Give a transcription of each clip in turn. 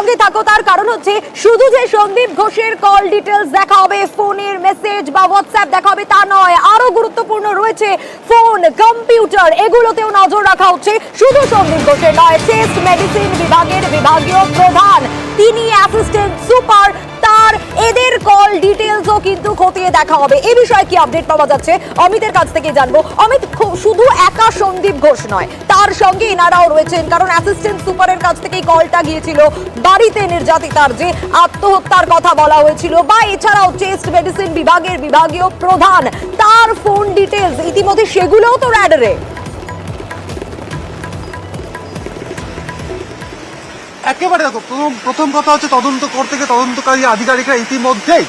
সঙ্গে থাকো, তার কারণ হচ্ছে শুধু যে সন্দীপ ঘোষের কল ডিটেলস দেখা হবে, ফোনের মেসেজ বা হোয়াটসঅ্যাপ দেখা হবে তা নয়, আরো গুরুত্বপূর্ণ রয়েছে ফোন, কম্পিউটার, এগুলোতেও নজর রাখা হচ্ছে। শুধু সন্দীপ ঘোষের নয়, চেস্ট মেডিসিন বিভাগের বিভাগীয় প্রধান, তিনি অ্যাসিস্ট্যান্ট সুপার, তার এদের কল ডিটেলসও কিন্তু খতিয়ে দেখা হবে। এই বিষয়ে কি আপডেট পাওয়া যাচ্ছে অমিতের কাছ থেকে জানবো। অমিত, শুধু একা সন্দীপ ঘোষ নয়, তার সঙ্গে এনারাও রয়েছেন, কারণ অ্যাসিস্ট্যান্ট সুপারের কাছ থেকেই কলটা গিয়েছিল বাড়িতে নির্যাতিতার, যে আত্মহত্যার কথা বলা হয়েছিল, বা এছাড়াও চেস্ট মেডিসিন বিভাগের বিভাগীয় প্রধান, তার ফোন ডিটেলস ইতিমধ্যে সেগুলোও তো র্যাডারে। একেবারে দেখো, প্রথম কথা হচ্ছে তদন্ত করতে গিয়ে তদন্তকারী আধিকারিকরা ইতিমধ্যেই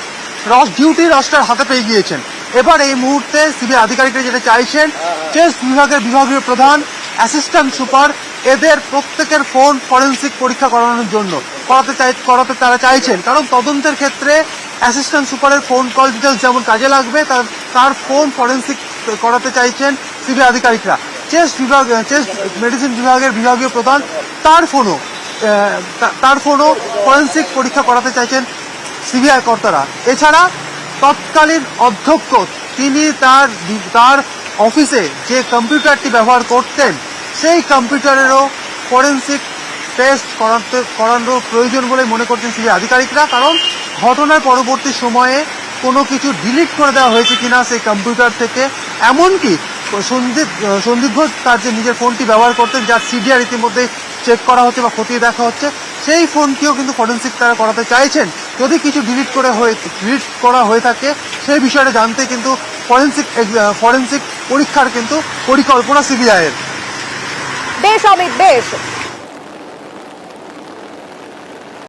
রাষ্ট্রের হাতে পেয়ে গিয়েছেন। এবার এই মুহূর্তে সিবিআই আধিকারিকরা যেটা চাইছেন, চেস্ট বিভাগের বিভাগীয় প্রধান, অ্যাসিস্ট্যান্ট সুপার, এদের প্রত্যেকের ফোন ফরেন্সিক পরীক্ষা করানোর জন্য করাতে তারা চাইছেন। কারণ তদন্তের ক্ষেত্রে অ্যাসিস্ট্যান্ট সুপারের ফোন কল ডিটেলস যেমন কাজে লাগবে, তার ফোন ফরেন্সিক করাতে চাইছেন সিবিআই আধিকারিকরা। চেস্ট মেডিসিন বিভাগের বিভাগীয় প্রধান, তার ফোনও ফরেন্সিক পরীক্ষা করাতে চাইছেন সিবিআই কর্তারা। এছাড়া তৎকালীন অধ্যক্ষ, তিনি তার অফিসে যে কম্পিউটারটি ব্যবহার করতেন, সেই কম্পিউটারেরও ফরেন্সিক টেস্ট করানোর প্রয়োজন বলে মনে করছেন সিবিআই আধিকারিকরা। কারণ ঘটনার পরবর্তী সময়ে কোনো কিছু ডিলিট করে দেওয়া হয়েছে কিনা সেই কম্পিউটার থেকে, এমনকি সন্দীপ ঘোষ তার যে নিজের ফোনটি ব্যবহার করতেন, যার সিডিআর ইতিমধ্যে চেক করা হচ্ছে বা খতিয়ে দেখা হচ্ছে, সেই ফোনটিও কিন্তু ফরেন্সিক তারা করাতে চাইছেন। যদি কিছু ডিলিট করা হয়ে থাকে, সেই বিষয়টা জানতে কিন্তু ফরেন্সিক পরীক্ষার কিন্তু পরিকল্পনা সিবিআই এর। বেশ অমিত, বেশ।